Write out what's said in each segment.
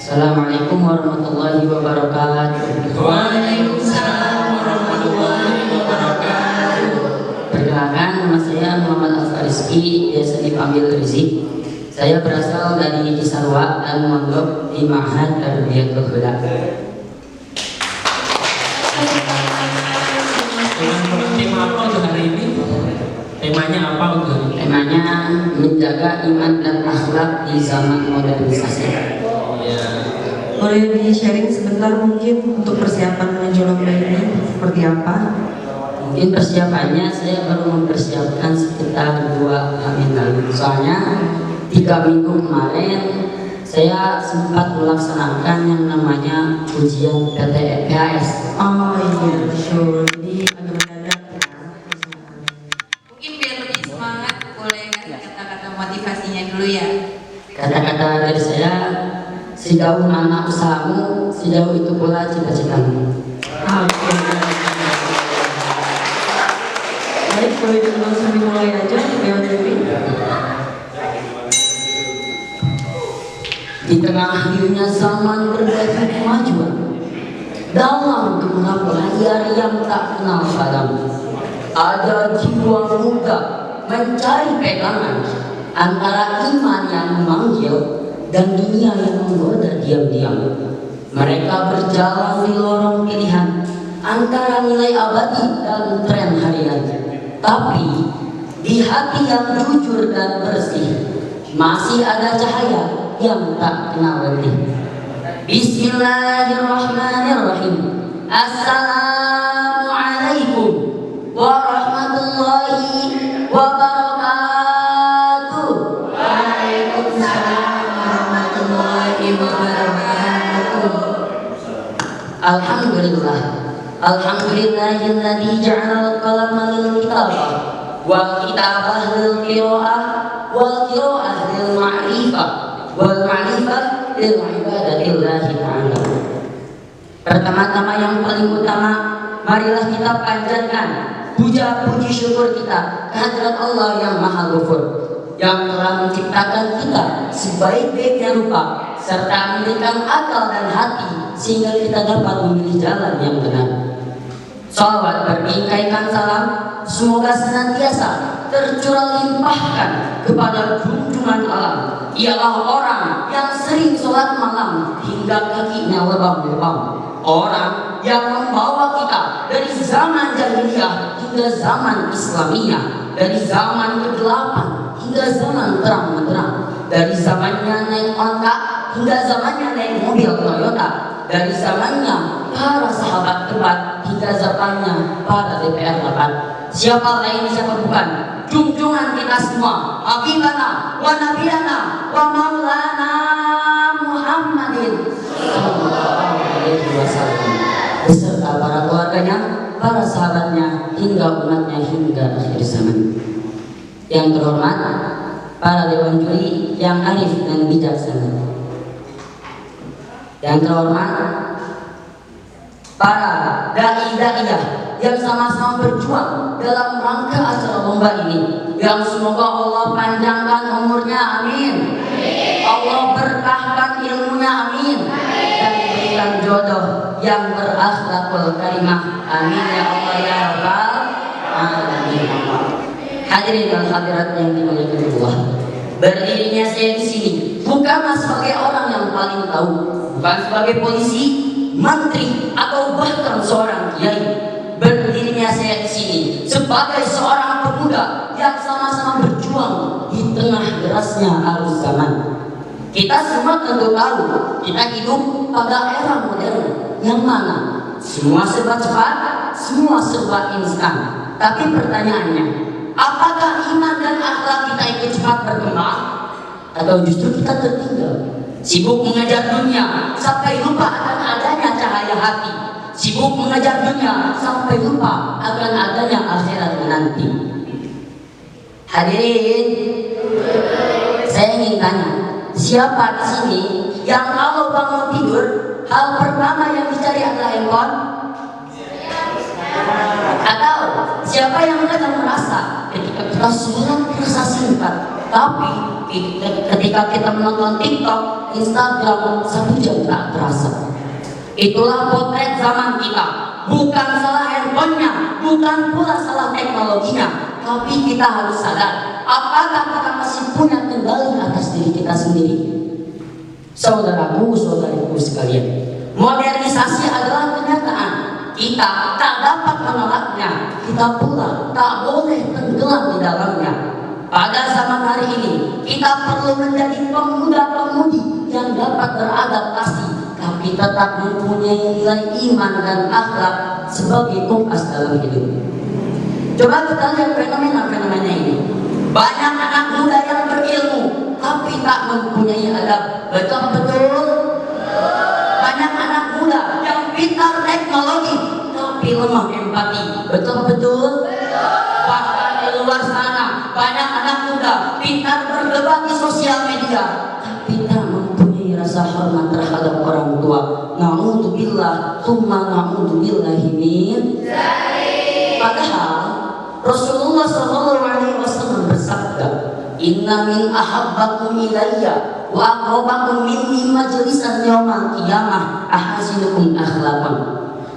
Assalamualaikum warahmatullahi wabarakatuh. Waalaikumsalam warahmatullahi wabarakatuh. Perkenalkan, nama saya Muhammad Al-Fariski, biasa dipanggil Rizik. Saya berasal dari Cisarua dan mondok di Ma'had Tarbiyatul Huda. Tema apa untuk hari ini? Temanya apa untuk hari ini? Temanya menjaga iman dan akhlak di zaman modernisasi. Ya. Boleh di-sharing sebentar mungkin untuk persiapan menuju lomba ini seperti apa? Mungkin persiapannya saya baru mempersiapkan sekitar 2 hari lalu. Soalnya 3 minggu kemarin saya sempat melaksanakan yang namanya ujian PTS. Oh iya, betul. Jadi agak mendadak ya. Mungkin biar lebih semangat, boleh kasih kata-kata motivasinya dulu ya. Kata-kata dari saya, sejauh mana usahamu, sejauh itu pula cita-citamu. Oke. Baik, boleh langsung dimulai aja Dewan Juri. Di tengah akhirnya zaman berbaju kemajuan, dalam gemerlap layar yang tak kenal padam, ada jiwa muda mencari pegangan antara iman yang memanggil dan dunia yang menggoda diam-diam. Mereka berjalan di lorong pilihan antara nilai abadi dan tren harian. Tapi di hati yang jujur dan bersih masih ada cahaya yang tak kenal letih. Bismillahirrahmanirrahim. Assalamualaikum warahmatullahi wabarakatuh. Waalaikumsalam warahmatullahi wabarakatuh. Alhamdulillah. Alhamdulillahilladzi ja'ala al-qalama lil kitabah wal kitabah lil qiraah wal qiraah lil ma'rifah wal ma'rifah lil ibadatillahi ta'ala. Pertama-tama yang paling utama, marilah kita panjatkan puja puji syukur kita kehadirat Allah yang Maha Ghafur, yang telah menciptakan kita sebaik-baiknya rupa serta memberikan akal dan hati sehingga kita dapat memilih jalan yang benar. Salawat berbingkaikan salam semoga senantiasa tercurah limpahkan kepada junjungan alam. Ialah orang yang sering sholat malam hingga kakinya lebam-lebam. Orang yang membawa kita dari zaman jahiliyah hingga zaman Islamiyah, dari zaman kegelapan hingga zaman terang benderang, dari zamannya naik onta hingga zamannya naik mobil Toyota, dari zamannya para sahabat debat hingga zamannya para DPR dapat. Siapa lain siapa bukan, junjungan kita semua, Habibana wa Nabiyana wa Maulana Muhammadin sallallahu alaihi wasallam beserta para keluarganya, para sahabatnya hingga umatnya hingga akhir zaman. Yang terhormat para dewan juri yang arif dan bijaksana. Yang terhormat para dai-daiyah yang sama-sama berjuang dalam rangka acara lomba ini, yang semoga Allah panjangkan umurnya, amin. Allah berkahkan ilmunya, amin. Dan diberikan jodoh yang berakhlakul karimah, amin ya Allah ya Rabbal alamin. Hadirin dan hadirat yang dimuliakan Allah, berdirinya saya di sini bukanlah sebagai orang yang paling tahu, bukan sebagai polisi, menteri, atau bahkan seorang kiai. Berdirinya saya di sini sebagai seorang pemuda yang sama-sama berjuang di tengah derasnya arus zaman. Kita semua tentu tahu kita hidup pada era modern yang mana semua serba cepat, semua serba instan. Tapi pertanyaannya, apakah iman dan akhlak kita ikut cepat berkembang atau justru kita tertinggal? Sibuk mengejar dunia sampai lupa akan adanya cahaya hati. Sibuk mengejar dunia sampai lupa akan adanya akhirat nanti. Hadirin, saya ingin tanya, siapa di sini yang kalau bangun tidur hal pertama yang dicari adalah handphone? Atau Siapa yang kadang merasa ketika kita sholat terasa singkat, tapi ketika kita menonton TikTok, Instagram 1 jam tak terasa. Itulah potret zaman kita. Bukan salah handphonenya, bukan pula salah teknologinya, tapi kita harus sadar, apakah kita masih punya kendali atas diri kita sendiri? Saudaraku, saudariku sekalian, modernisasi adalah kenyataan. Kita tak dapat menolaknya, kita pula tak boleh tenggelam di dalamnya. Pada zaman hari ini, kita perlu menjadi pemuda-pemudi yang dapat beradaptasi, tapi tetap mempunyai nilai iman dan akhlak sebagai kompas dalam hidup. Coba kita lihat fenomena-fenomena ini. Banyak anak muda yang berilmu, tapi tak mempunyai adab. Betul-betul. Banyak anak muda yang pintar teknologi, tapi lemah empati. Betul-betul. Bahkan di luar sana, banyak anak muda pintar berdebat di sosial media, tapi tak mempunyai rasa hormat terhadap orang tua. Na'udzubillah, tsumma na'udzubillahi min dzalik. Padahal Rasulullah SAW bersabda, Inna min ahabbakum ilayya wa aqrabakum minni majlisan yaumal qiyamah ahasinukum akhlaqan.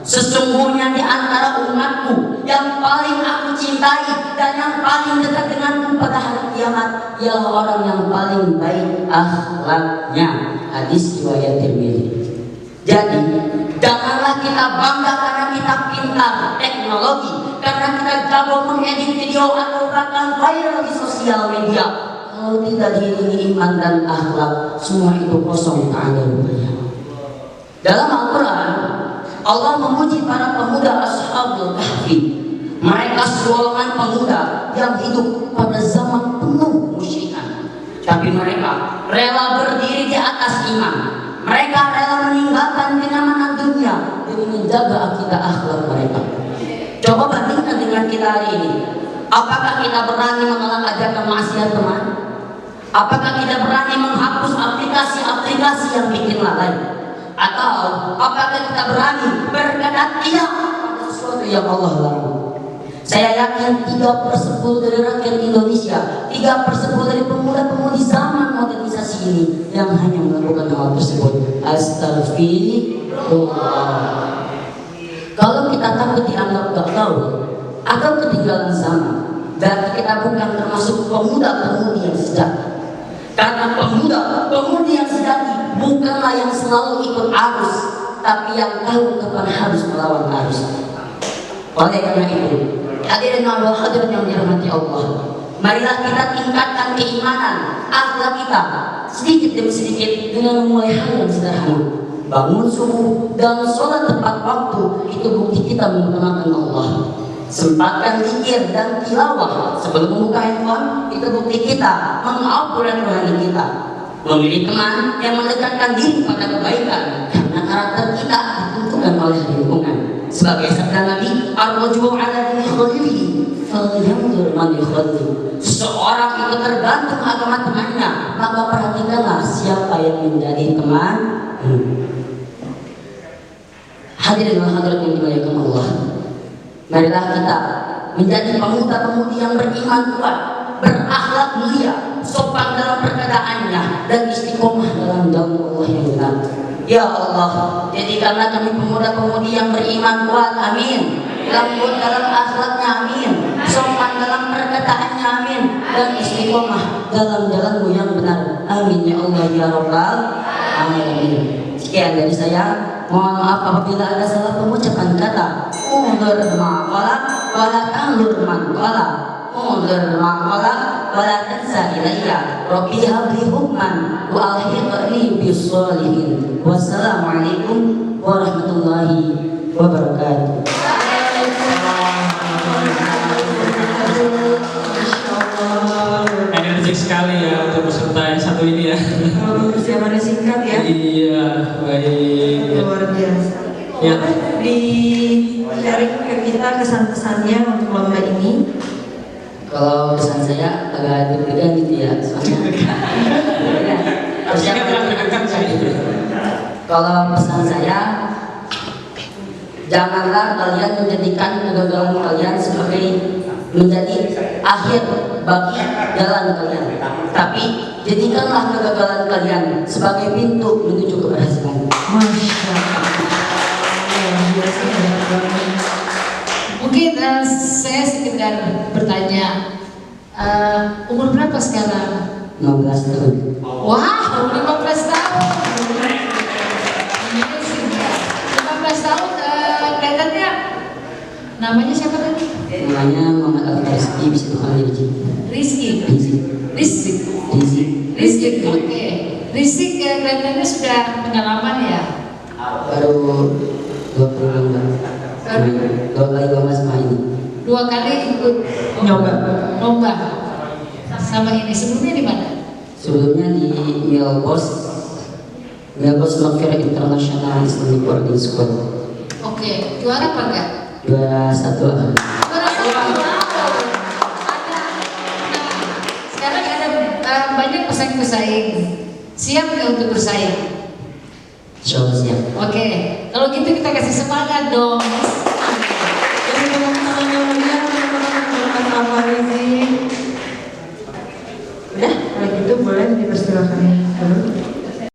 Sesungguhnya di antara umatku yang paling aku cintai dan yang paling dekat denganku pada hari kiamat ialah orang yang paling baik akhlaknya. Hadis riwayat Tirmidzi. Jadi, janganlah kita bangga karena kita pintar teknologi, karena kita jago mengedit video atau bahkan viral di sosial media. Kalau tidak diiringi iman dan akhlak, semua itu kosong, tak ada gunanya. Dalam Al-Quran, Allah memuji para pemuda Ashabul Kahfi. Mereka segolongan pemuda yang hidup pada zaman penuh musyrikan, tapi mereka rela berdiri di atas iman. Mereka rela meninggalkan kenyamanan dunia demi menjaga akidah akhlak mereka. Coba bandingkan dengan kita hari ini. Apakah kita berani menolak ajakan maksiat teman? Apakah kita berani menghapus aplikasi-aplikasi yang bikin lalai? Atau apakah kita berani berkata tidak pada sesuatu yang Allah larang? Saya yakin 3/10 dari rakyat Indonesia, 3/10 dari pemuda-pemudi zaman modernisasi ini yang hanya melakukan hal tersebut. Astagfirullah. Kalau kita takut dianggap gak tahu atau ketinggalan zaman, berarti kita bukan termasuk pemuda-pemudi yang sejati. Karena pemuda-pemudi yang sejati bukanlah yang selalu ikut arus, tapi yang tahu kapan harus melawan arus. Oleh karena itu, hadirin Allah, hadirin yang dirahmati Allah, marilah kita tingkatkan keimanan akhlak kita sedikit demi sedikit dengan memulai hal yang sederhana. Bangun subuh dan sholat tepat waktu, itu bukti kita mengenalkan Allah. Sempatkan zikir dan tilawah sebelum membuka handphone, itu bukti kita mengupgrade rohani kita. Memilih teman yang mendekatkan diri pada kebaikan, karena karakter kita ditentukan oleh lingkungan. Sebagai sabda Nabi, ar-rajulu 'ala dini khalilihi falyanzur man yukhalil. Seseorang itu tergantung agama temannya, maka perhatikanlah siapa yang menjadi teman. Hadirin dan hadirat yang dimuliakan Allah, marilah kita menjadi pemuda-pemudi yang beriman kuat, berakhlak mulia, sopan dalam perkataannya, dan istiqomah dalam jalan Allah yang benar. Ya Allah, jadikanlah kami pemuda-pemudi yang beriman kuat, amin. Lembut dalam akhlaknya, amin. Sopan dalam perkataannya, amin. Dan istiqomah dalam jalanmu yang benar, amin. Ya Allah, ya Rabbal alamin. Sekian dari saya. Mohon maaf apabila ada salah pengucapan kata. Undur maqala wala tandur maqala. Undur maqala wala tansa ilayya. Rabbi habli hukman wa alhiqni bis sholihin. Wassalamualaikum warahmatullahi wabarakatuh. Energik sekali ya untuk peserta yang satu ini ya. Persiapannya singkat ya. Iya, baik. Luar biasa. Ya. Di sharing ke kita kesan-kesannya untuk lomba ini. Kalau pesan saya agak deg-degan gitu ya, soalnya. Kalau pesan saya, Janganlah kalian menjadikan kegagalan kalian sebagai menjadi akhir bagi jalan kalian, tapi jadikanlah kegagalan kalian sebagai pintu menuju keberhasilan. Masya Allah. Luar biasa banget. Mungkin saya sekedar bertanya, umur berapa sekarang? 15 tahun. Wow, 15 tahun. Amazing ya. 15 tahun kelihatannya. Namanya siapa tadi? Namanya Muhammad Al-Farizki, bisa dipanggil Rizky. Rizky. Rizky. Oke. Rizky kelihatannya sudah pengalaman ya. Baru 20 lomba. 2 kali lomba sama ini. 2 kali ikut lomba. Sama ini sebelumnya di mana? Sebelumnya di Milbos Makfirah International Islamic Boarding School. Oke, juara apa enggak? 21. Sekarang ada banyak pesaing-pesaing. Siap nggak untuk bersaing? Insya Allah siap. Oke, kalau gitu kita kasih semangat dong. Jadi tepuk tangan yang meriah untuk Al-Farizi. Udah, kalau gitu boleh dipersilakan dulu.